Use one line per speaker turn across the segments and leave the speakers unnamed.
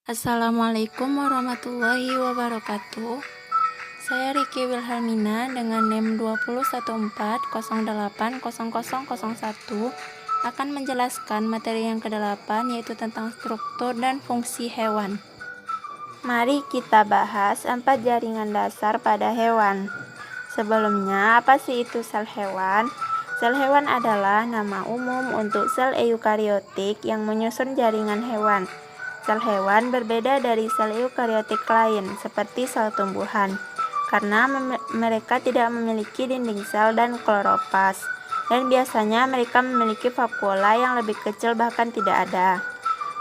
Assalamualaikum warahmatullahi wabarakatuh. Saya Riki Wilhelmina dengan NIM 2014080001 akan menjelaskan materi yang ke-8, yaitu tentang struktur dan fungsi hewan. Mari kita bahas 4 jaringan dasar pada hewan. Sebelumnya, apa sih itu sel hewan? Sel hewan adalah nama umum untuk sel eukariotik yang menyusun jaringan hewan. Sel hewan berbeda dari sel eukariotik lain, seperti sel tumbuhan, karena mereka tidak memiliki dinding sel dan kloroplast, dan biasanya mereka memiliki vakuola yang lebih kecil bahkan tidak ada.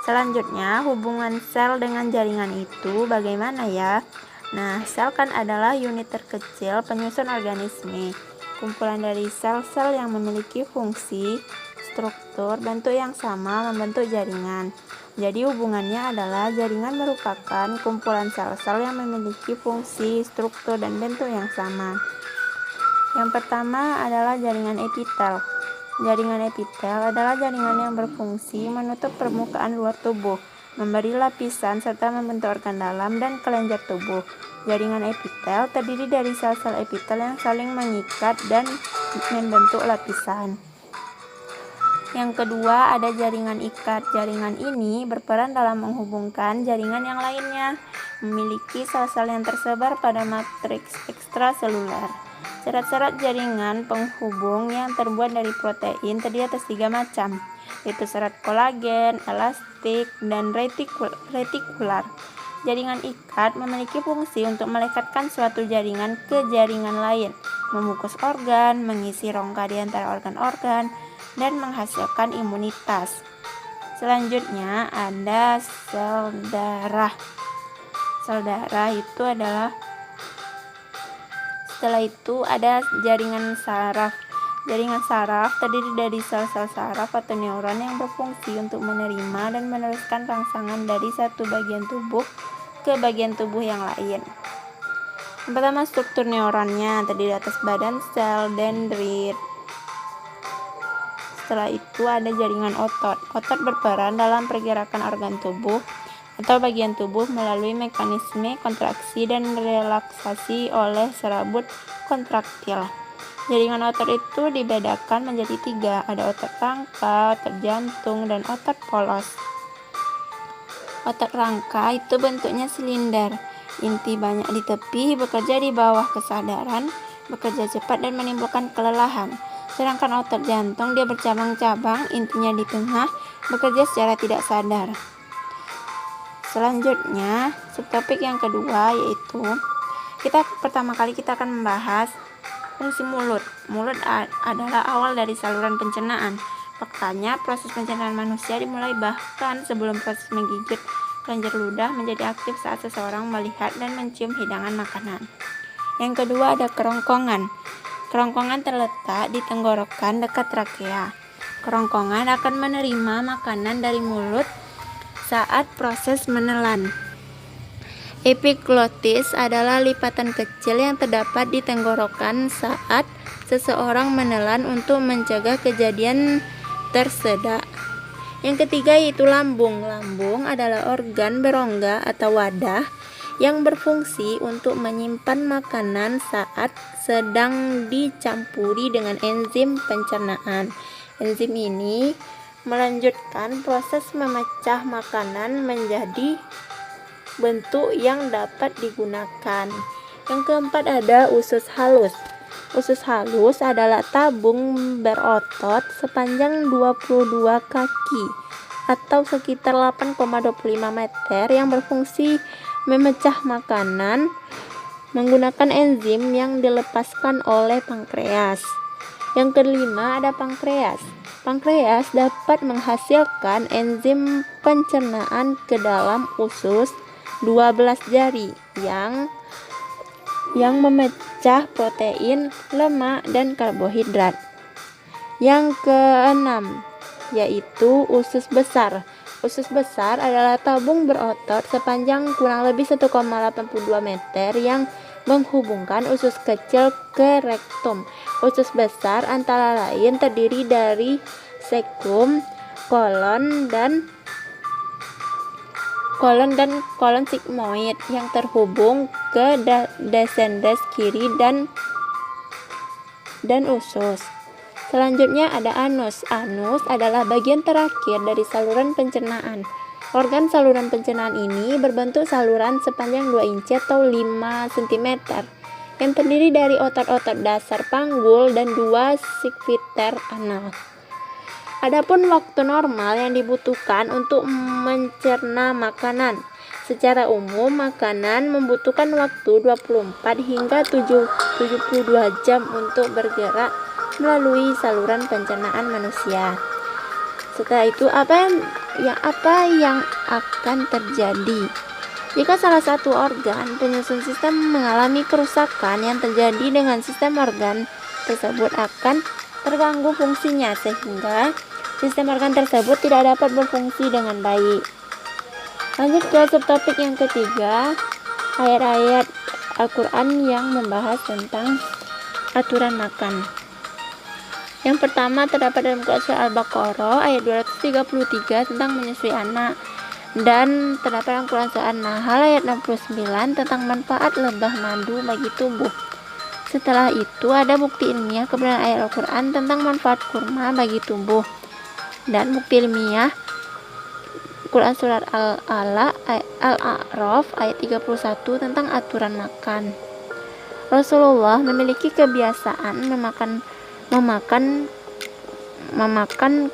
Selanjutnya, hubungan sel dengan jaringan itu bagaimana ya? Nah, sel kan adalah unit terkecil penyusun organisme, kumpulan dari sel-sel yang memiliki fungsi, struktur, bentuk yang sama membentuk jaringan. Jadi hubungannya adalah jaringan merupakan kumpulan sel-sel yang memiliki fungsi, struktur, dan bentuk yang sama. Yang pertama adalah jaringan epitel. Jaringan epitel adalah jaringan yang berfungsi menutup permukaan luar tubuh, memberi lapisan serta membentuk organ dalam dan kelenjar tubuh. Jaringan epitel terdiri dari sel-sel epitel yang saling mengikat dan membentuk lapisan. Yang kedua ada jaringan ikat. Jaringan ini berperan dalam menghubungkan jaringan yang lainnya, memiliki sel-sel yang tersebar pada matriks ekstraseluler. Serat-serat jaringan penghubung yang terbuat dari protein terdiri atas 3 macam, yaitu serat kolagen, elastik, dan retikular. Jaringan ikat memiliki fungsi untuk melekatkan suatu jaringan ke jaringan lain, membungkus organ, mengisi rongga di antara organ-organ, dan menghasilkan imunitas. Selanjutnya ada sel darah. Sel darah itu adalah Setelah itu ada jaringan saraf. Jaringan saraf terdiri dari sel-sel saraf atau neuron yang berfungsi untuk menerima dan meneruskan rangsangan dari satu bagian tubuh ke bagian tubuh yang lain. Yang pertama, struktur neuronnya terdiri atas badan sel, dendrit. Setelah itu ada jaringan otot. Otot berperan dalam pergerakan organ tubuh atau bagian tubuh melalui mekanisme kontraksi dan relaksasi oleh serabut kontraktil. Jaringan otot itu dibedakan menjadi 3, ada otot rangka, otot jantung, dan otot polos. Otot rangka itu bentuknya silinder, inti banyak di tepi, bekerja di bawah kesadaran, bekerja cepat dan menimbulkan kelelahan. Sedangkan otot jantung dia bercabang-cabang, intinya di tengah, bekerja secara tidak sadar. Selanjutnya, subtopik yang kedua yaitu pertama kali kita akan membahas fungsi mulut. Mulut adalah awal dari saluran pencernaan. Faktanya, proses pencernaan manusia dimulai bahkan sebelum proses menggigit kelenjar ludah menjadi aktif saat seseorang melihat dan mencium hidangan makanan. Yang kedua ada kerongkongan. Kerongkongan terletak di tenggorokan dekat trakea. Kerongkongan akan menerima makanan dari mulut saat proses menelan. Epiglotis adalah lipatan kecil yang terdapat di tenggorokan saat seseorang menelan untuk mencegah kejadian tersedak. Yang ketiga yaitu lambung. Lambung adalah organ berongga atau wadah yang berfungsi untuk menyimpan makanan saat sedang dicampuri dengan enzim pencernaan. Enzim ini melanjutkan proses memecah makanan menjadi bentuk yang dapat digunakan. Yang keempat ada usus halus. Usus halus adalah tabung berotot sepanjang 22 kaki atau sekitar 8,25 meter yang berfungsi memecah makanan menggunakan enzim yang dilepaskan oleh pankreas. Yang kelima ada pankreas. Pankreas dapat menghasilkan enzim pencernaan ke dalam usus 12 jari yang memecah protein, lemak, dan karbohidrat. Yang keenam yaitu usus besar. Usus besar adalah tabung berotot sepanjang kurang lebih 1,82 meter yang menghubungkan usus kecil ke rektum. Usus besar antara lain terdiri dari sekum, kolon, dan kolon dan kolon sigmoid yang terhubung ke descendens kiri dan usus. Selanjutnya ada anus. Anus adalah bagian terakhir dari saluran pencernaan. Organ saluran pencernaan ini berbentuk saluran sepanjang 2 inci atau 5 cm yang terdiri dari otot-otot dasar panggul dan 2 sphincter anal. Adapun waktu normal yang dibutuhkan untuk mencerna makanan. Secara umum, makanan membutuhkan waktu 24 hingga 72 jam untuk bergerak melalui saluran pencernaan manusia. Setelah itu, apa yang akan terjadi? Jika salah satu organ penyusun sistem mengalami kerusakan, yang terjadi dengan sistem organ tersebut akan terganggu fungsinya, sehingga sistem organ tersebut tidak dapat berfungsi dengan baik. Lanjut ke subtopik yang ketiga, ayat-ayat Al-Quran yang membahas tentang aturan makan. Yang pertama terdapat dalam Quran Surah Al-Baqarah ayat 233 tentang menyusui anak, dan terdapat dalam Quran Surah An-Nahl ayat 69 tentang manfaat lebah madu bagi tubuh. Setelah itu ada bukti ilmiah kebenaran ayat Al-Quran tentang manfaat kurma bagi tubuh, dan bukti ilmiah Quran Surat Al-A'raf ayat 31 tentang aturan makan. Rasulullah memiliki kebiasaan memakan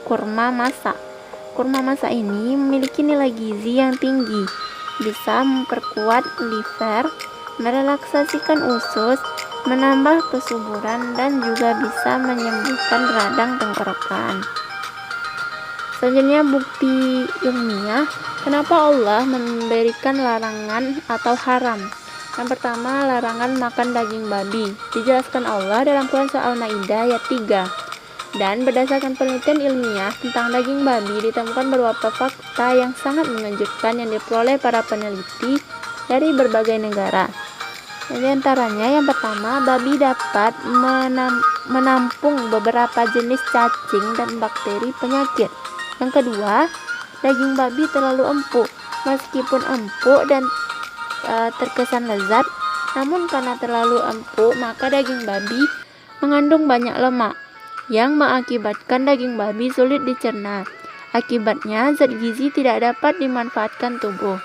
kurma masak. Kurma masak ini memiliki nilai gizi yang tinggi, bisa memperkuat liver, merelaksasikan usus, menambah kesuburan, dan juga bisa menyembuhkan radang tenggorokan. Selanjutnya bukti ilmiah kenapa Allah memberikan larangan atau haram. Yang pertama, larangan makan daging babi. Dijelaskan Allah dalam Quran Surah Al-Maidah ayat 3. Dan berdasarkan penelitian ilmiah tentang daging babi, ditemukan beberapa fakta yang sangat mengejutkan yang diperoleh para peneliti dari berbagai negara. Di antaranya, yang pertama, babi dapat menampung beberapa jenis cacing dan bakteri penyakit. Yang kedua, daging babi terlalu empuk. Meskipun empuk dan terkesan lezat, namun karena terlalu empuk, maka daging babi mengandung banyak lemak yang mengakibatkan daging babi sulit dicerna. Akibatnya, zat gizi tidak dapat dimanfaatkan tubuh.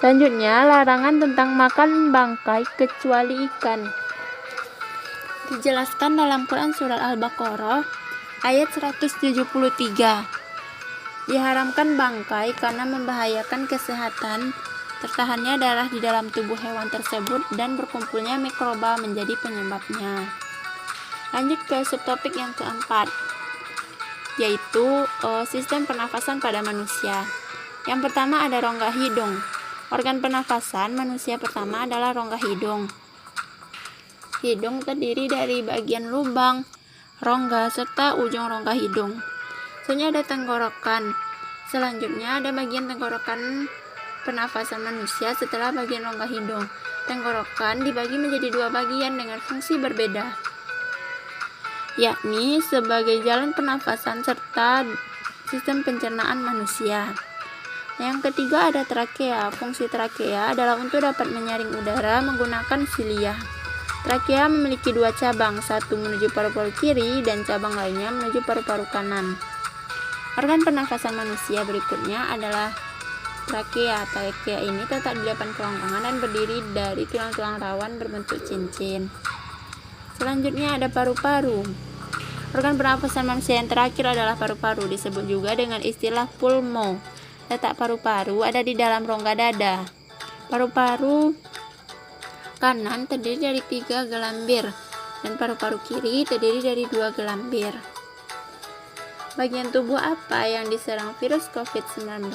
Selanjutnya, larangan tentang makan bangkai kecuali ikan. Dijelaskan dalam Quran Surat Al-Baqarah ayat 173. Diharamkan bangkai karena membahayakan kesehatan. Tertahannya darah di dalam tubuh hewan tersebut dan berkumpulnya mikroba menjadi penyebabnya. Lanjut ke subtopik yang keempat, yaitu sistem pernafasan pada manusia. Yang pertama ada rongga hidung. Organ pernafasan manusia pertama adalah rongga hidung. Hidung terdiri dari bagian lubang, rongga, serta ujung rongga hidung. Selanjutnya ada tenggorokan. Selanjutnya ada bagian tenggorokan pernafasan manusia setelah bagian rongga hidung. Tenggorokan dibagi menjadi 2 bagian dengan fungsi berbeda, yakni sebagai jalan pernafasan serta sistem pencernaan manusia. Yang ketiga ada trakea. Fungsi trakea adalah untuk dapat menyaring udara menggunakan silia. Trakea memiliki 2 cabang, satu menuju paru-paru kiri dan cabang lainnya menuju paru-paru kanan. Organ pernafasan manusia berikutnya adalah trakea. Trakea ini terletak di depan kerongkongan dan berdiri dari tulang-tulang rawan berbentuk cincin. Selanjutnya ada paru-paru. Organ pernafasan manusia yang terakhir adalah paru-paru, disebut juga dengan istilah pulmo. Letak paru-paru ada di dalam rongga dada. Paru-paru kanan terdiri dari 3 gelambir dan paru-paru kiri terdiri dari 2 gelambir. Bagian tubuh apa yang diserang virus COVID-19?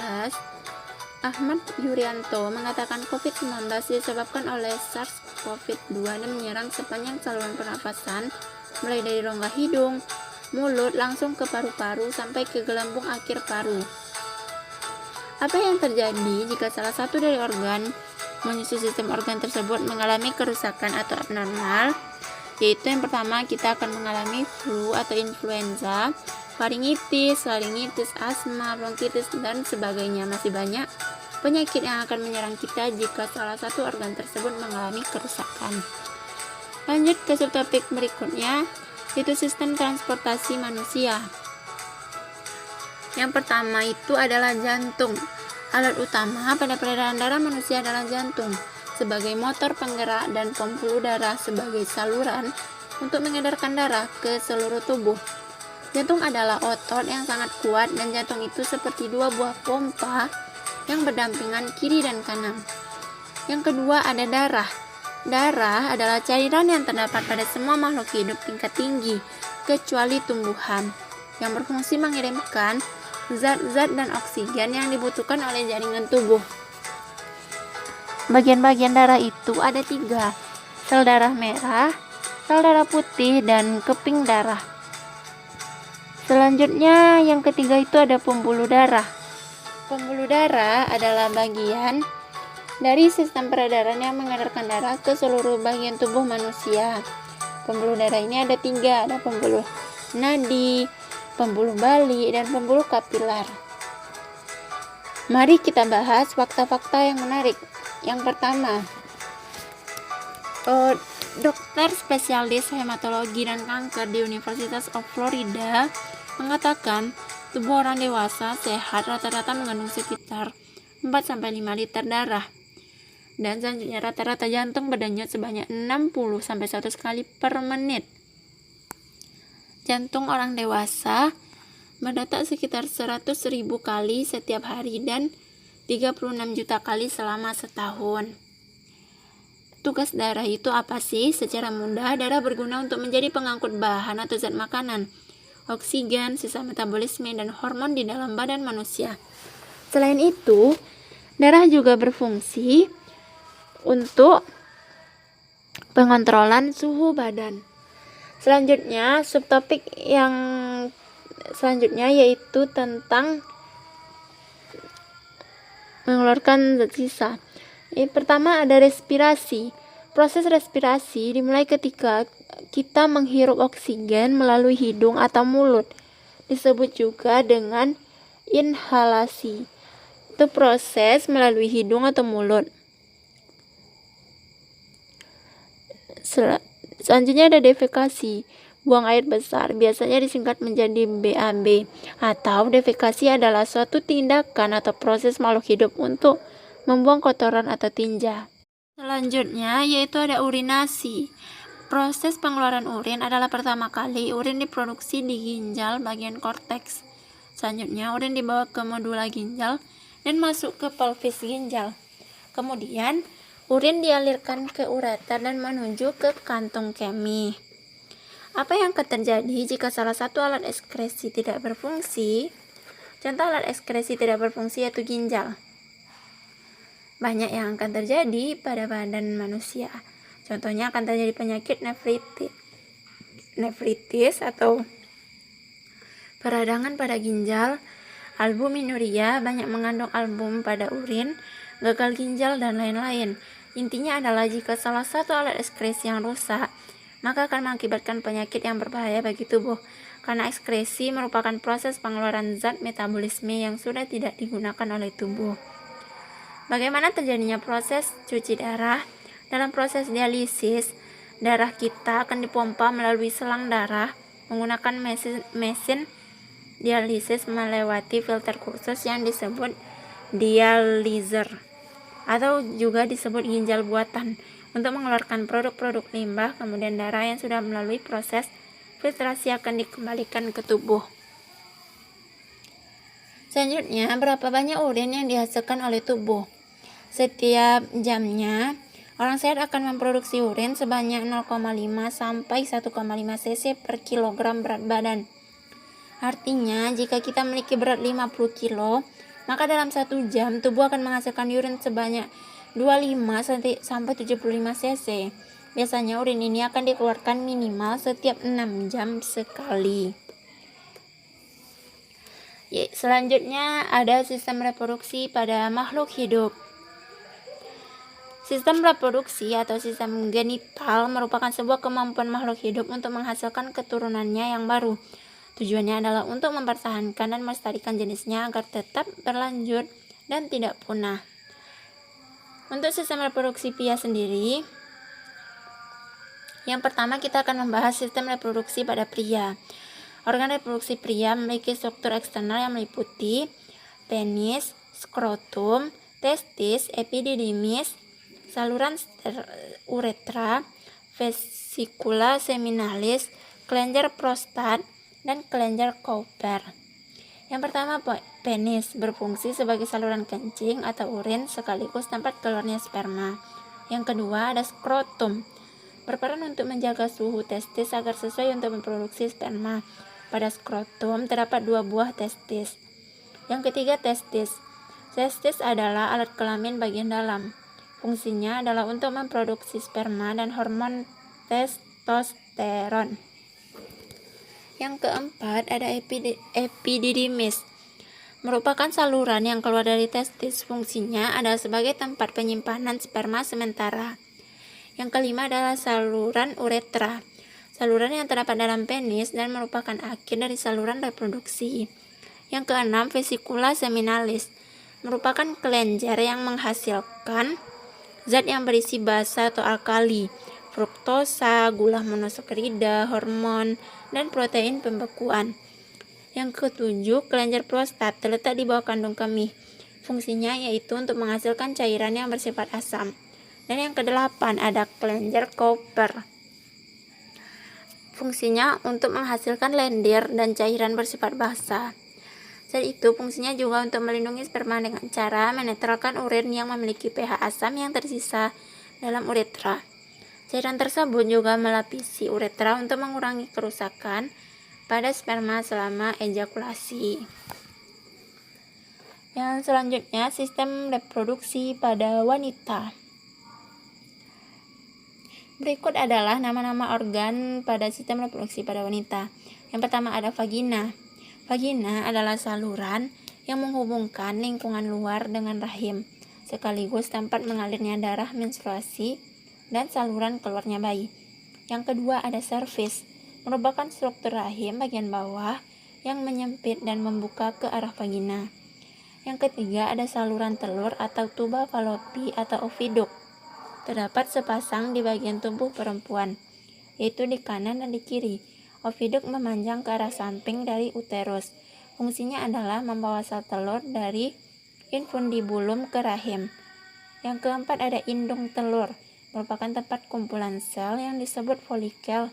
Ahmad Yuryanto mengatakan COVID-19 disebabkan oleh SARS-CoV-2 dan menyerang sepanjang saluran pernafasan, mulai dari rongga hidung, mulut, langsung ke paru-paru sampai ke gelembung akhir paru. Apa yang terjadi jika salah satu dari organ menyusun sistem organ tersebut mengalami kerusakan atau abnormal? Yaitu yang pertama, kita akan mengalami flu atau influenza, faringitis, asma, bronkitis, dan sebagainya. Masih banyak penyakit yang akan menyerang kita jika salah satu organ tersebut mengalami kerusakan. Lanjut ke subtopik berikutnya, yaitu sistem transportasi manusia. Yang pertama itu adalah jantung. Alat utama pada peredaran darah manusia adalah jantung, sebagai motor penggerak dan pembuluh darah sebagai saluran untuk mengedarkan darah ke seluruh tubuh. Jantung adalah otot yang sangat kuat dan jantung itu seperti dua buah pompa yang berdampingan kiri dan kanan. Yang kedua ada darah. Darah adalah cairan yang terdapat pada semua makhluk hidup tingkat tinggi, kecuali tumbuhan, yang berfungsi mengirimkan zat-zat dan oksigen yang dibutuhkan oleh jaringan tubuh. Bagian-bagian darah itu ada 3, sel darah merah, sel darah putih, dan keping darah. Selanjutnya yang ketiga itu ada pembuluh darah. Pembuluh darah adalah bagian dari sistem peredaran yang mengedarkan darah ke seluruh bagian tubuh manusia. Pembuluh darah ini ada 3, ada pembuluh nadi, pembuluh bali, dan pembuluh kapilar. Mari kita bahas fakta-fakta yang menarik. Yang pertama, dokter spesialis hematologi dan kanker di University of Florida mengatakan tubuh orang dewasa sehat rata-rata mengandung sekitar 4-5 liter darah. Dan selanjutnya rata-rata jantung berdenyut sebanyak 60-100 kali per menit. Jantung orang dewasa berdetak sekitar 100.000 kali setiap hari dan 36 juta kali selama setahun. Tugas darah itu apa sih? Secara mudah, darah berguna untuk menjadi pengangkut bahan atau zat makanan, oksigen, sisa metabolisme, dan hormon di dalam badan manusia. Selain itu, darah juga berfungsi untuk pengontrolan suhu badan. Selanjutnya, subtopik yang selanjutnya yaitu tentang mengeluarkan zat sisa. Pertama ada respirasi. Proses respirasi dimulai ketika kita menghirup oksigen melalui hidung atau mulut. Disebut juga dengan inhalasi. Itu proses melalui hidung atau mulut. Selanjutnya ada defekasi, buang air besar, biasanya disingkat menjadi BAB, atau defekasi adalah suatu tindakan atau proses makhluk hidup untuk membuang kotoran atau tinja. Selanjutnya yaitu ada urinasi. Proses pengeluaran urin adalah pertama kali urin diproduksi di ginjal bagian korteks. Selanjutnya urin dibawa ke medula ginjal dan masuk ke pelvis ginjal. Kemudian urin dialirkan ke ureter dan menuju ke kantung kemih. Apa yang akan terjadi jika salah satu alat ekskresi tidak berfungsi? Contoh alat ekskresi tidak berfungsi yaitu ginjal. Banyak yang akan terjadi pada badan manusia. Contohnya akan terjadi penyakit nefritis atau peradangan pada ginjal, albuminuria, banyak mengandung album pada urin, gagal ginjal, dan lain-lain. Intinya adalah jika salah satu alat ekskresi yang rusak, maka akan mengakibatkan penyakit yang berbahaya bagi tubuh. Karena ekskresi merupakan proses pengeluaran zat metabolisme yang sudah tidak digunakan oleh tubuh. Bagaimana terjadinya proses cuci darah? Dalam proses dialisis, darah kita akan dipompa melalui selang darah menggunakan mesin dialisis melewati filter khusus yang disebut dialyzer atau juga disebut ginjal buatan untuk mengeluarkan produk-produk limbah. Kemudian darah yang sudah melalui proses filtrasi akan dikembalikan ke tubuh. Selanjutnya, berapa banyak urin yang dihasilkan oleh tubuh? Setiap jamnya, orang sehat akan memproduksi urin sebanyak 0,5 sampai 1,5 cc per kilogram berat badan. Artinya, jika kita memiliki berat 50 kilo, maka dalam 1 jam tubuh akan menghasilkan urin sebanyak 25 sampai 75 cc. Biasanya urin ini akan dikeluarkan minimal setiap 6 jam sekali. Selanjutnya ada sistem reproduksi pada makhluk hidup. Sistem reproduksi atau sistem genital merupakan sebuah kemampuan makhluk hidup untuk menghasilkan keturunannya yang baru. Tujuannya adalah untuk mempertahankan dan melestarikan jenisnya agar tetap berlanjut dan tidak punah. Untuk sistem reproduksi pria sendiri, yang pertama kita akan membahas sistem reproduksi pada pria. Organ reproduksi pria memiliki struktur eksternal yang meliputi penis, skrotum, testis, epididymis, saluran uretra, vesikula seminalis, kelenjar prostat, dan kelenjar Cowper. Yang pertama, penis berfungsi sebagai saluran kencing atau urin sekaligus tempat keluarnya sperma. Yang kedua, ada skrotum, berperan untuk menjaga suhu testis agar sesuai untuk memproduksi sperma. Pada skrotum terdapat 2 buah testis. Yang ketiga, testis. Testis adalah alat kelamin bagian dalam. Fungsinya adalah untuk memproduksi sperma dan hormon testosteron. Yang keempat, ada epididymis, merupakan saluran yang keluar dari testis. Fungsinya adalah sebagai tempat penyimpanan sperma sementara. Yang kelima adalah saluran uretra, saluran yang terdapat dalam penis dan merupakan akhir dari saluran reproduksi. Yang keenam, vesikula seminalis, merupakan kelenjar yang menghasilkan zat yang berisi basa atau alkali, fruktosa, gula monosakarida, hormon, dan protein pembekuan. Yang ketujuh, kelenjar prostat terletak di bawah kandung kemih. Fungsinya yaitu untuk menghasilkan cairan yang bersifat asam. Dan yang kedelapan, ada kelenjar Cowper. Fungsinya untuk menghasilkan lendir dan cairan bersifat basa. Selain itu, fungsinya juga untuk melindungi sperma dengan cara menetralkan urin yang memiliki pH asam yang tersisa dalam uretra. Cairan tersebut juga melapisi uretra untuk mengurangi kerusakan pada sperma selama ejakulasi. Yang selanjutnya, sistem reproduksi pada wanita. Berikut adalah nama-nama organ pada sistem reproduksi pada wanita. Yang pertama ada vagina. Vagina adalah saluran yang menghubungkan lingkungan luar dengan rahim, sekaligus tempat mengalirnya darah menstruasi dan saluran keluarnya bayi. Yang kedua ada cervix, merupakan struktur rahim bagian bawah yang menyempit dan membuka ke arah vagina. Yang ketiga ada saluran telur atau tuba falopi atau oviduk. Terdapat sepasang di bagian tubuh perempuan, yaitu di kanan dan di kiri. Oviduk memanjang ke arah samping dari uterus. Fungsinya adalah membawa sel telur dari infundibulum ke rahim. Yang keempat ada indung telur, merupakan tempat kumpulan sel yang disebut folikel.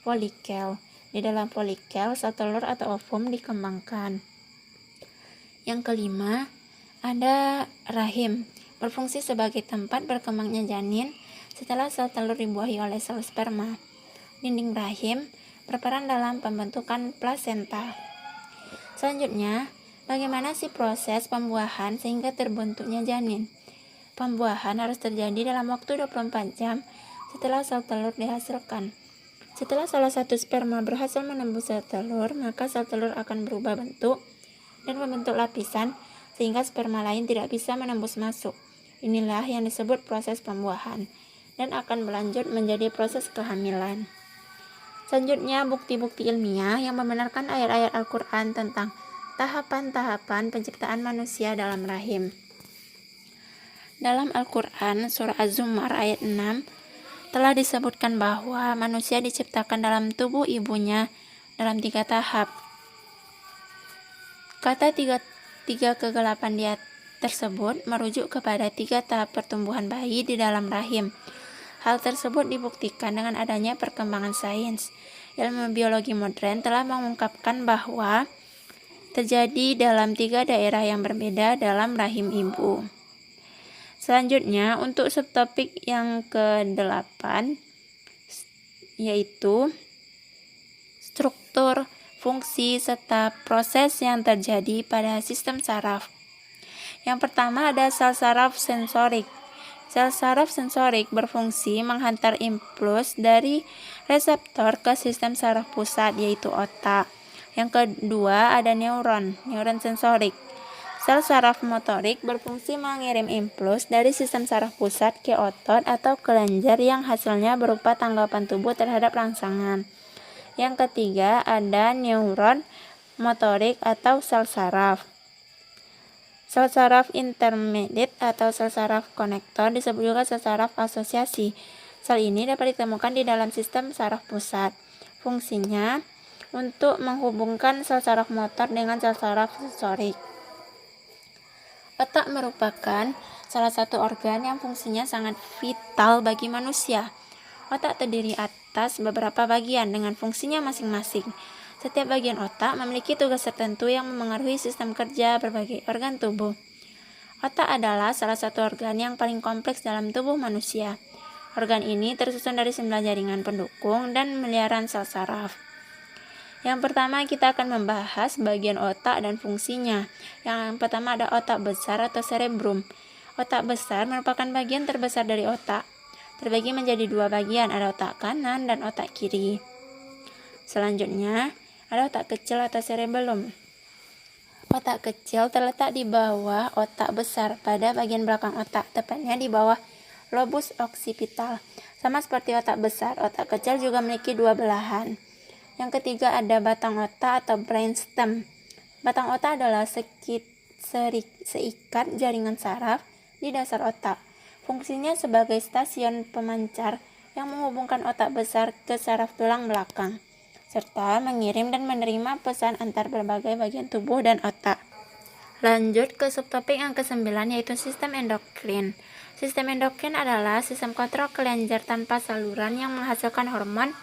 Di dalam folikel, sel telur atau ovum dikembangkan. Yang kelima ada rahim, berfungsi sebagai tempat berkembangnya janin setelah sel telur dibuahi oleh sel sperma. Dinding rahim berperan dalam pembentukan plasenta. Selanjutnya, bagaimana sih proses pembuahan sehingga terbentuknya janin? Pembuahan harus terjadi dalam waktu 24 jam setelah sel telur dihasilkan. Setelah salah satu sperma berhasil menembus sel telur, maka sel telur akan berubah bentuk dan membentuk lapisan sehingga sperma lain tidak bisa menembus masuk. Inilah yang disebut proses pembuahan dan akan berlanjut menjadi proses kehamilan. Selanjutnya, bukti-bukti ilmiah yang membenarkan ayat-ayat Al-Quran tentang tahapan-tahapan penciptaan manusia dalam rahim. Dalam Al-Quran, surah Az-Zumar ayat 6, telah disebutkan bahwa manusia diciptakan dalam tubuh ibunya dalam 3 tahap. Kata tiga kegelapan di atas tersebut merujuk kepada 3 tahap pertumbuhan bayi di dalam rahim. Hal tersebut dibuktikan dengan adanya perkembangan sains. Ilmu biologi modern telah mengungkapkan bahwa terjadi dalam 3 daerah yang berbeda dalam rahim ibu. Selanjutnya, untuk subtopik yang ke-8, yaitu struktur, fungsi, serta proses yang terjadi pada sistem saraf. Yang pertama ada sel saraf sensorik. Sel saraf sensorik berfungsi menghantar impuls dari reseptor ke sistem saraf pusat, yaitu otak. Yang kedua ada neuron sensorik. Sel saraf motorik berfungsi mengirim impuls dari sistem saraf pusat ke otot atau kelenjar yang hasilnya berupa tanggapan tubuh terhadap rangsangan. Yang ketiga ada neuron motorik atau sel saraf. Sel saraf intermediate atau sel saraf konektor disebut juga sel saraf asosiasi. Sel ini dapat ditemukan di dalam sistem saraf pusat. Fungsinya untuk menghubungkan sel saraf motor dengan sel saraf sensorik. Otak merupakan salah satu organ yang fungsinya sangat vital bagi manusia. Otak terdiri atas beberapa bagian dengan fungsinya masing-masing. Setiap bagian otak memiliki tugas tertentu yang memengaruhi sistem kerja berbagai organ tubuh. Otak adalah salah satu organ yang paling kompleks dalam tubuh manusia. Organ ini tersusun dari 9 jaringan pendukung dan miliaran sel saraf. Yang pertama kita akan membahas bagian otak dan fungsinya. Yang pertama ada otak besar atau cerebrum. Otak besar merupakan bagian terbesar dari otak. Terbagi menjadi 2 bagian, ada otak kanan dan otak kiri. Selanjutnya ada otak kecil atau cerebellum. Otak kecil terletak di bawah otak besar pada bagian belakang otak, tepatnya di bawah lobus occipital. Sama seperti otak besar, otak kecil juga memiliki 2 belahan. Yang ketiga ada batang otak atau brainstem. Batang otak adalah seikat jaringan saraf di dasar otak. Fungsinya sebagai stasiun pemancar yang menghubungkan otak besar ke saraf tulang belakang, serta mengirim dan menerima pesan antar berbagai bagian tubuh dan otak. Lanjut ke subtopik yang ke-9 yaitu sistem endokrin. Sistem endokrin adalah sistem kontrol kelenjar tanpa saluran yang menghasilkan hormon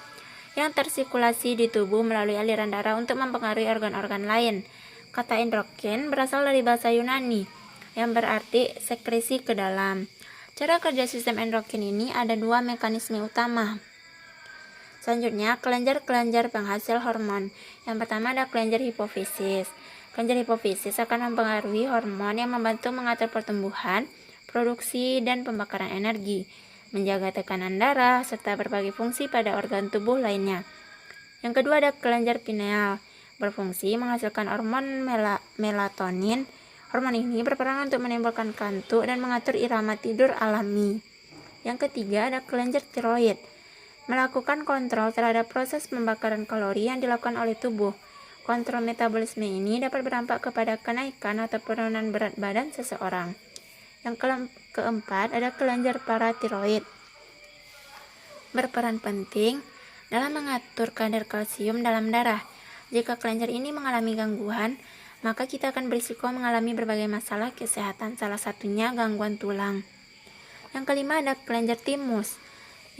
yang tersirkulasi di tubuh melalui aliran darah untuk mempengaruhi organ-organ lain. Kata endokrin berasal dari bahasa Yunani yang berarti sekresi ke dalam. Cara kerja sistem endokrin ini ada 2 mekanisme utama. Selanjutnya, kelenjar-kelenjar penghasil hormon. Yang pertama ada kelenjar hipofisis. Kelenjar hipofisis akan mempengaruhi hormon yang membantu mengatur pertumbuhan, produksi, dan pembakaran energi, menjaga tekanan darah, serta berbagai fungsi pada organ tubuh lainnya. Yang kedua ada kelenjar pineal, berfungsi menghasilkan hormon melatonin. Hormon ini berperan untuk menimbulkan kantuk dan mengatur irama tidur alami. Yang ketiga ada kelenjar tiroid, melakukan kontrol terhadap proses pembakaran kalori yang dilakukan oleh tubuh. Kontrol metabolisme ini dapat berdampak kepada kenaikan atau penurunan berat badan seseorang. Yang keempat ada kelenjar paratiroid, berperan penting dalam mengatur kadar kalsium dalam darah. Jika kelenjar ini mengalami gangguan, maka kita akan berisiko mengalami berbagai masalah kesehatan, salah satunya gangguan tulang. Yang kelima ada kelenjar timus,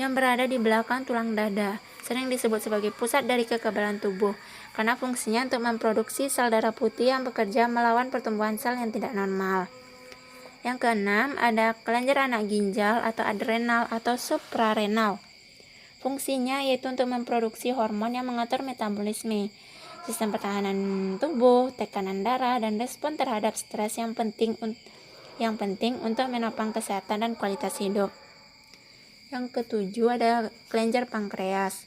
yang berada di belakang tulang dada, sering disebut sebagai pusat dari kekebalan tubuh, karena fungsinya untuk memproduksi sel darah putih yang bekerja melawan pertumbuhan sel yang tidak normal. Yang keenam ada kelenjar anak ginjal atau adrenal atau suprarenal. Fungsinya yaitu untuk memproduksi hormon yang mengatur metabolisme, sistem pertahanan tubuh, tekanan darah, dan respon terhadap stres yang penting untuk menopang kesehatan dan kualitas hidup. Yang ketujuh ada kelenjar pankreas.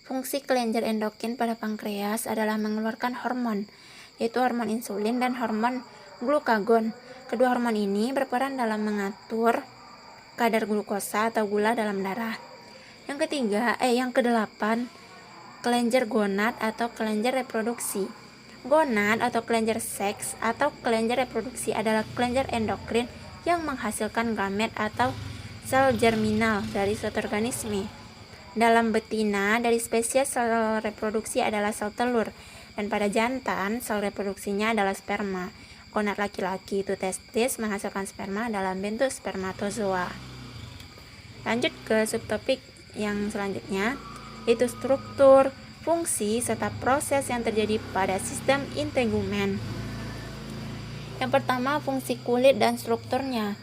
Fungsi kelenjar endokrin pada pankreas adalah mengeluarkan hormon, yaitu hormon insulin dan hormon glukagon. Kedua hormon ini berperan dalam mengatur kadar glukosa atau gula dalam darah. Yang kedelapan, kelenjar gonad atau kelenjar reproduksi. Gonad atau kelenjar seks atau kelenjar reproduksi adalah kelenjar endokrin yang menghasilkan gamet atau sel germinal dari suatu organisme. Dalam betina dari spesies sel reproduksi adalah sel telur, dan pada jantan sel reproduksinya adalah sperma. Gonad laki-laki itu testis menghasilkan sperma dalam bentuk spermatozoa. Lanjut ke subtopik yang selanjutnya, yaitu struktur, fungsi, serta proses yang terjadi pada sistem integumen. Yang pertama, fungsi kulit dan strukturnya.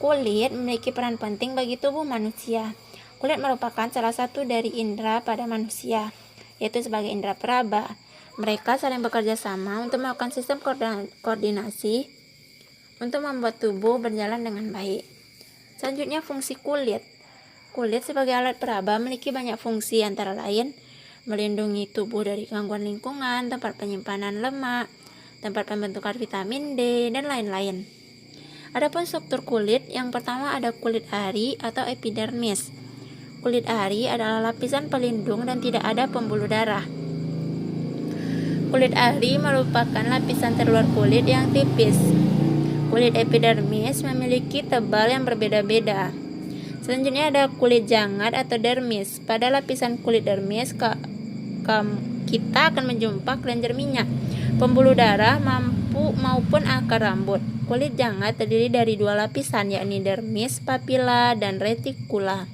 Kulit memiliki peran penting bagi tubuh manusia. Kulit merupakan salah satu dari indera pada manusia, yaitu sebagai indera peraba. Mereka saling bekerja sama untuk melakukan sistem koordinasi untuk membuat tubuh berjalan dengan baik. Selanjutnya, fungsi kulit. Kulit sebagai alat peraba memiliki banyak fungsi, antara lain melindungi tubuh dari gangguan lingkungan, tempat penyimpanan lemak, tempat pembentukan vitamin D, dan lain-lain. Adapun struktur kulit, yang pertama ada kulit ari atau epidermis. Kulit ari adalah lapisan pelindung dan tidak ada pembuluh darah. Kulit ari merupakan lapisan terluar kulit yang tipis. Kulit epidermis memiliki tebal yang berbeda-beda. Selanjutnya ada kulit jangat atau dermis. Pada lapisan kulit dermis, kita akan menjumpa kelenjar minyak, pembuluh darah, maupun akar rambut. Kulit jangat terdiri dari dua lapisan, yakni dermis, papila, dan retikula.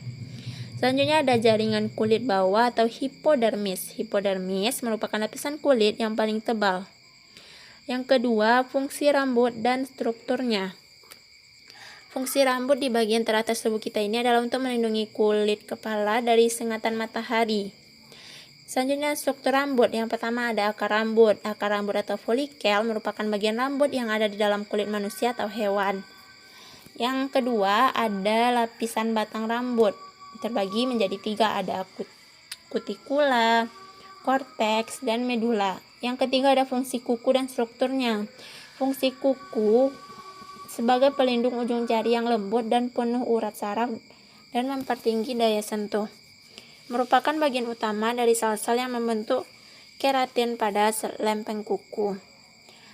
Selanjutnya ada jaringan kulit bawah atau hipodermis. Hipodermis merupakan lapisan kulit yang paling tebal. Yang kedua, fungsi rambut dan strukturnya. Fungsi rambut di bagian teratas tubuh kita ini adalah untuk melindungi kulit kepala dari sengatan matahari. Selanjutnya, struktur rambut. Yang pertama ada akar rambut. Akar rambut atau folikel merupakan bagian rambut yang ada di dalam kulit manusia atau hewan. Yang kedua ada lapisan batang rambut. Terbagi menjadi 3, ada kutikula, korteks, dan medula. Yang ketiga ada fungsi kuku dan strukturnya. Fungsi kuku sebagai pelindung ujung jari yang lembut dan penuh urat saraf dan mempertinggi daya sentuh. Merupakan bagian utama dari sel-sel yang membentuk keratin pada lempeng kuku.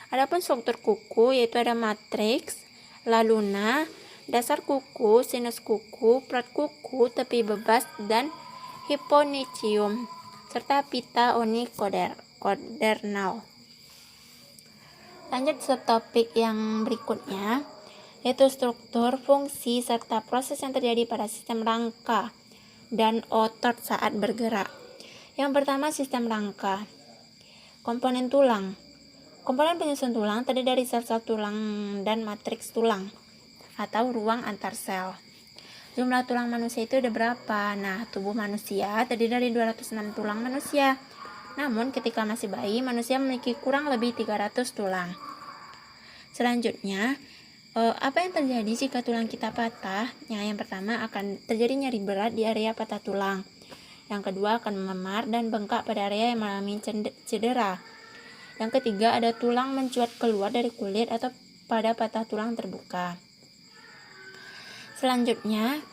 Adapun struktur kuku yaitu ada matriks, laluna, dasar kuku, sinus kuku, perat kuku, tepi bebas, dan hyponychium, serta pita onikodernal. Lanjut subtopik yang berikutnya, yaitu struktur, fungsi, serta proses yang terjadi pada sistem rangka dan otot saat bergerak. Yang pertama, sistem rangka. Komponen tulang. Komponen penyusun tulang terdiri dari sel-sel tulang dan matriks tulang atau ruang antar sel. Jumlah tulang manusia itu ada berapa? Nah, tubuh manusia terdiri dari 206 tulang manusia. Namun ketika masih bayi, manusia memiliki kurang lebih 300 tulang. Selanjutnya, apa yang terjadi jika tulang kita patah? Yang pertama akan terjadi nyeri berat di area patah tulang. Yang kedua akan memar dan bengkak pada area yang mengalami cedera. Yang ketiga ada tulang mencuat keluar dari kulit atau pada patah tulang terbuka. Selanjutnya,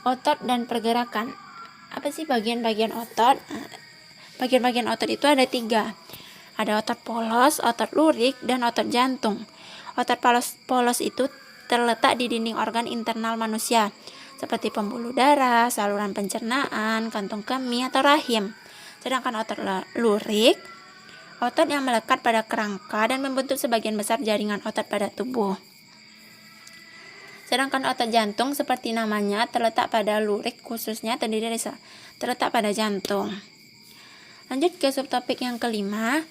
otot dan pergerakan. Apa sih bagian-bagian otot? Bagian-bagian otot itu ada 3. Ada otot polos, otot lurik, dan otot jantung. Otot polos itu terletak di dinding organ internal manusia, seperti pembuluh darah, saluran pencernaan, kantung kemih, atau rahim. Sedangkan otot lurik, otot yang melekat pada kerangka dan membentuk sebagian besar jaringan otot pada tubuh. Sedangkan otot jantung seperti namanya terletak pada lurik, khususnya terletak pada jantung. Lanjut ke subtopik yang kelima,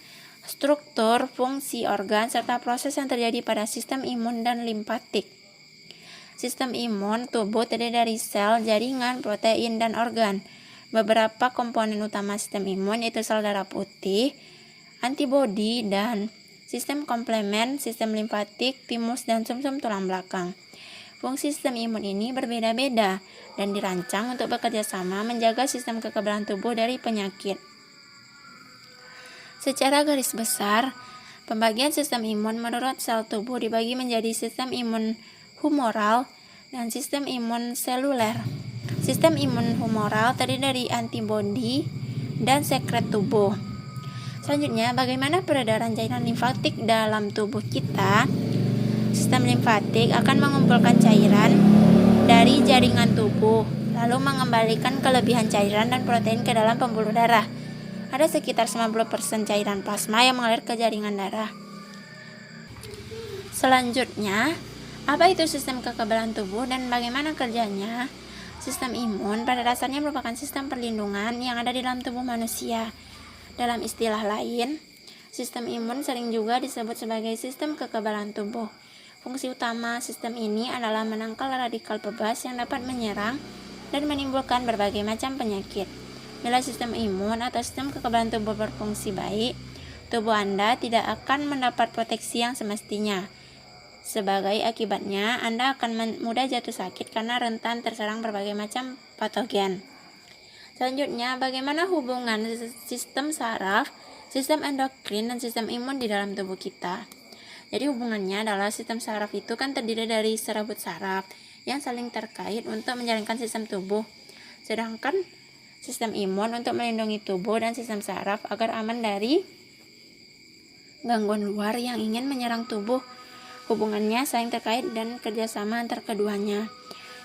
struktur, fungsi organ, serta proses yang terjadi pada sistem imun dan limfatik. Sistem imun tubuh terdiri dari sel, jaringan, protein, dan organ. Beberapa komponen utama sistem imun yaitu sel darah putih, antibodi, dan sistem komplement, sistem limfatik, timus, dan sumsum tulang belakang. Fungsi sistem imun ini berbeda-beda dan dirancang untuk bekerja sama menjaga sistem kekebalan tubuh dari penyakit. Secara garis besar, pembagian sistem imun menurut sel tubuh dibagi menjadi sistem imun humoral dan sistem imun seluler. Sistem imun humoral terdiri dari antibodi dan sekret tubuh. Selanjutnya, bagaimana peredaran cairan limfatik dalam tubuh kita? Sistem limfatik akan mengumpulkan cairan dari jaringan tubuh, lalu mengembalikan kelebihan cairan dan protein ke dalam pembuluh darah. Ada sekitar 90% cairan plasma yang mengalir ke jaringan darah. Selanjutnya, apa itu sistem kekebalan tubuh dan bagaimana kerjanya? Sistem imun pada dasarnya merupakan sistem perlindungan yang ada di dalam tubuh manusia. Dalam istilah lain, sistem imun sering juga disebut sebagai sistem kekebalan tubuh. Fungsi utama sistem ini adalah menangkal radikal bebas yang dapat menyerang dan menimbulkan berbagai macam penyakit. Bila sistem imun atau sistem kekebalan tubuh berfungsi baik, tubuh Anda tidak akan mendapat proteksi yang semestinya. Sebagai akibatnya, Anda akan mudah jatuh sakit karena rentan terserang berbagai macam patogen. Selanjutnya, bagaimana hubungan sistem saraf, sistem endokrin, dan sistem imun di dalam tubuh kita? Jadi hubungannya adalah sistem saraf itu kan terdiri dari serabut saraf yang saling terkait untuk menjalankan sistem tubuh. Sedangkan sistem imun untuk melindungi tubuh dan sistem saraf agar aman dari gangguan luar yang ingin menyerang tubuh. Hubungannya saling terkait dan kerjasama antar keduanya.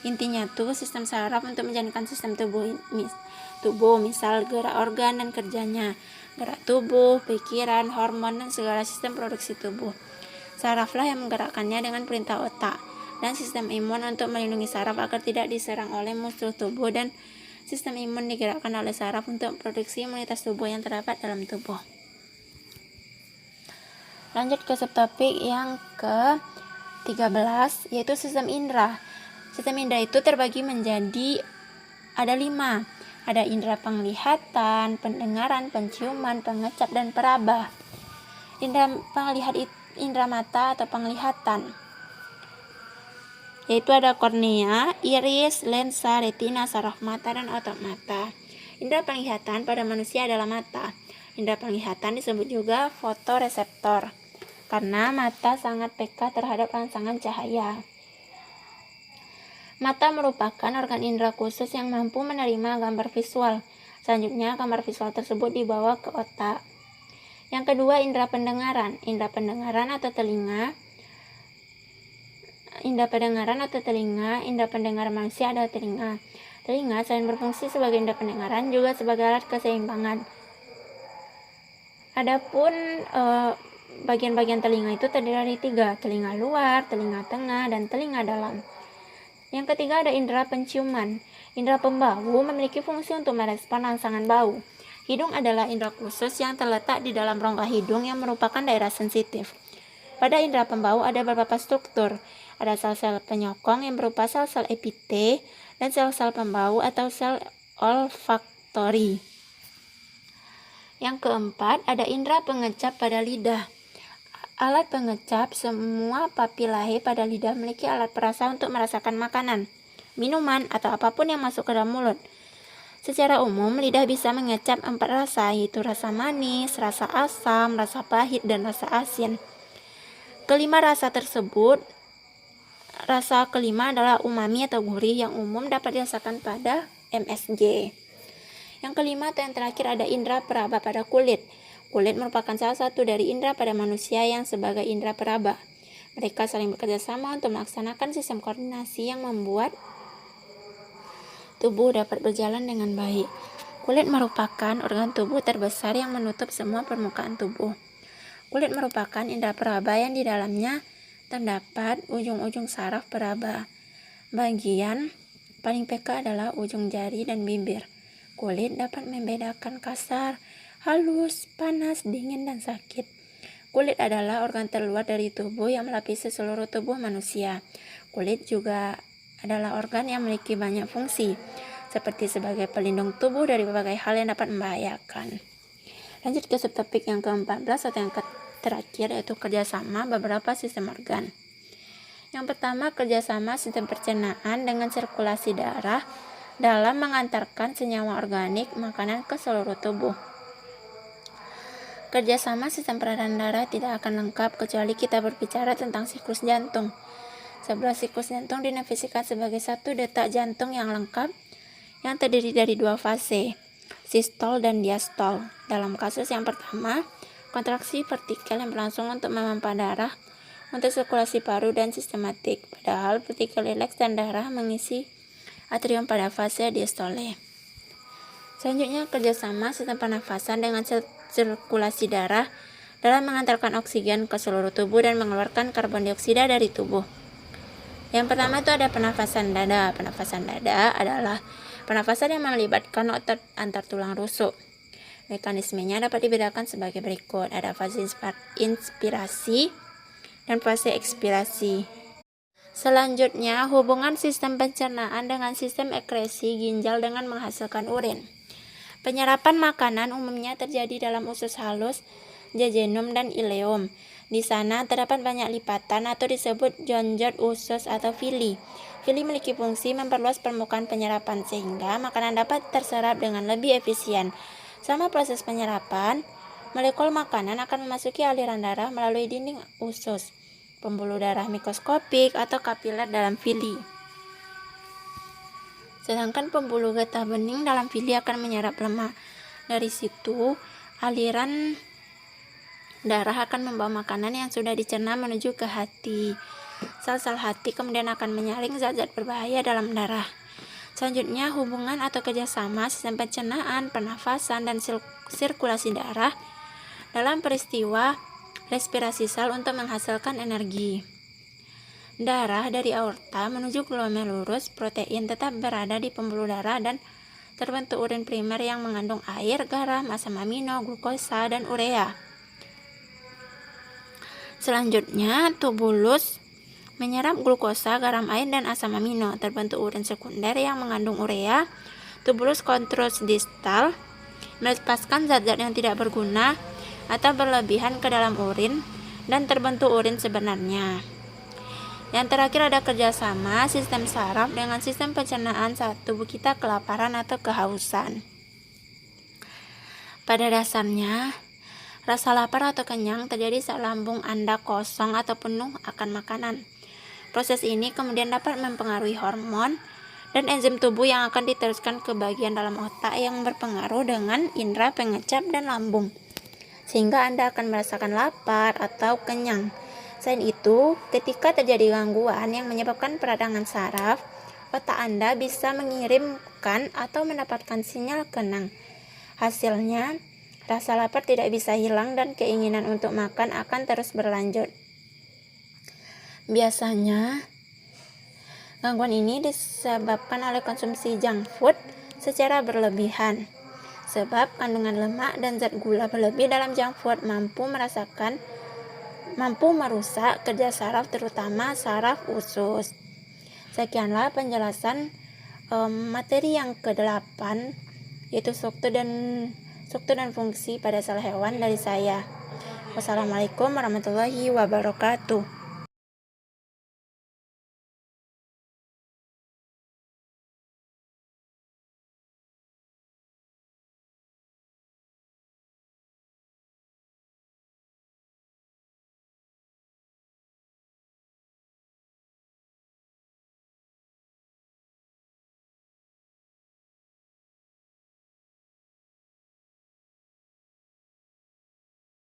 Intinya tuh sistem saraf untuk menjalankan sistem tubuh, misal gerak organ dan kerjanya, gerak tubuh, pikiran, hormon, dan segala sistem produksi tubuh. Saraflah yang menggerakkannya dengan perintah otak, dan sistem imun untuk melindungi saraf agar tidak diserang oleh musuh tubuh, dan sistem imun digerakkan oleh saraf untuk produksi imunitas tubuh yang terdapat dalam tubuh. Lanjut ke subtopik yang ke-13, yaitu sistem indera. Sistem indera itu terbagi menjadi ada 5. Ada indera penglihatan, pendengaran, penciuman, pengecap, dan peraba. Indera indera mata atau penglihatan, yaitu ada kornea, iris, lensa, retina, saraf mata, dan otot mata. Indera penglihatan pada manusia adalah mata. Indera penglihatan disebut juga fotoreseptor karena mata sangat peka terhadap rangsangan cahaya. Mata merupakan organ indera khusus yang mampu menerima gambar visual. Selanjutnya, gambar visual tersebut dibawa ke otak. Yang kedua, indera pendengaran. Indera pendengaran atau telinga, indera pendengar manusia adalah telinga. Telinga selain berfungsi sebagai indera pendengaran juga sebagai alat keseimbangan. Adapun bagian-bagian telinga itu terdiri dari 3, telinga luar, telinga tengah, dan telinga dalam. Yang ketiga ada indera penciuman. Indera pembau memiliki fungsi untuk merespon rangsangan bau. Hidung adalah indera khusus yang terletak di dalam rongga hidung yang merupakan daerah sensitif. Pada indera pembau ada beberapa struktur. Ada sel-sel penyokong yang berupa sel-sel epite dan sel-sel pembau atau sel olfaktori. Yang keempat ada indera pengecap pada lidah. Alat pengecap semua papilae pada lidah memiliki alat perasa untuk merasakan makanan, minuman, atau apapun yang masuk ke dalam mulut. Secara umum, lidah bisa mengecap 4 rasa, yaitu rasa manis, rasa asam, rasa pahit, dan rasa asin. Kelima rasa tersebut, rasa kelima adalah umami atau gurih yang umum dapat dirasakan pada MSG. Yang kelima atau yang terakhir ada indera peraba pada kulit. Kulit merupakan salah satu dari indera pada manusia yang sebagai indera peraba. Mereka saling bekerja sama untuk melaksanakan sistem koordinasi yang membuat tubuh dapat berjalan dengan baik. Kulit merupakan organ tubuh terbesar yang menutup semua permukaan tubuh. Kulit merupakan indera peraba yang di dalamnya terdapat ujung-ujung saraf peraba. Bagian paling peka adalah ujung jari dan bibir. Kulit dapat membedakan kasar, halus, panas, dingin, dan sakit. Kulit adalah organ terluar dari tubuh yang melapisi seluruh tubuh manusia. Kulit juga adalah organ yang memiliki banyak fungsi, seperti sebagai pelindung tubuh dari berbagai hal yang dapat membahayakan. Lanjut ke subtopik yang ke-14 atau yang terakhir, yaitu kerjasama beberapa sistem organ. Yang pertama, kerjasama sistem pencernaan dengan sirkulasi darah dalam mengantarkan senyawa organik makanan ke seluruh tubuh. Kerjasama sistem peredaran darah tidak akan lengkap kecuali kita berbicara tentang siklus jantung. Sebuah siklus jantung didefinisikan sebagai satu detak jantung yang lengkap yang terdiri dari 2 fase, sistol dan diastol. Dalam kasus yang pertama, kontraksi vertikal yang berlangsung untuk memompa darah untuk sirkulasi paru dan sistematik, padahal vertikal rileks dan darah mengisi atrium pada fase diastole. Selanjutnya, kerjasama sistem pernafasan dengan sirkulasi darah dalam mengantarkan oksigen ke seluruh tubuh dan mengeluarkan karbon dioksida dari tubuh. Yang pertama itu ada penafasan dada. Penafasan dada adalah penafasan yang melibatkan otot antar tulang rusuk. Mekanismenya dapat dibedakan sebagai berikut. Ada fase inspirasi dan fase ekspirasi. Selanjutnya, hubungan sistem pencernaan dengan sistem ekskresi ginjal dengan menghasilkan urin. Penyerapan makanan umumnya terjadi dalam usus halus, jejunum, dan ileum. Di sana terdapat banyak lipatan atau disebut jonjot usus atau villi. Villi memiliki fungsi memperluas permukaan penyerapan sehingga makanan dapat terserap dengan lebih efisien. Selama proses penyerapan, molekul makanan akan memasuki aliran darah melalui dinding usus, pembuluh darah mikroskopik atau kapiler dalam villi. Sedangkan pembuluh getah bening dalam villi akan menyerap lemak. Dari situ, aliran Darah akan membawa makanan yang sudah dicerna menuju ke hati. Sel-sel hati kemudian akan menyaring zat-zat berbahaya dalam darah. Selanjutnya, hubungan atau kerjasama sistem pencernaan, pernafasan, dan sirkulasi darah dalam peristiwa respirasi sel untuk menghasilkan energi. Darah dari aorta menuju glomerulus, protein tetap berada di pembuluh darah dan terbentuk urin primer yang mengandung air, garam, asam amino, glukosa, dan urea. Selanjutnya, tubulus menyerap glukosa, garam, air, dan asam amino. Terbentuk urin sekunder yang mengandung urea. Tubulus contrus distal melepaskan zat-zat yang tidak berguna atau berlebihan ke dalam urin dan terbentuk urin sebenarnya. Yang terakhir ada kerjasama sistem saraf dengan sistem pencernaan saat tubuh kita kelaparan atau kehausan. Pada dasarnya, rasa lapar atau kenyang terjadi saat lambung Anda kosong atau penuh akan makanan. Proses ini kemudian dapat mempengaruhi hormon dan enzim tubuh yang akan diteruskan ke bagian dalam otak yang berpengaruh dengan indera pengecap dan lambung, sehingga Anda akan merasakan lapar atau kenyang. Selain itu, ketika terjadi gangguan yang menyebabkan peradangan saraf, otak Anda bisa mengirimkan atau mendapatkan sinyal kenyang. Hasilnya, rasa lapar tidak bisa hilang dan keinginan untuk makan akan terus berlanjut. Biasanya, gangguan ini disebabkan oleh konsumsi junk food secara berlebihan. Sebab kandungan lemak dan zat gula berlebih dalam junk food mampu merusak kerja saraf, terutama saraf usus. Sekianlah penjelasan materi yang ke-8, yaitu struktur dan fungsi pada sel hewan dari saya. Wassalamualaikum warahmatullahi wabarakatuh.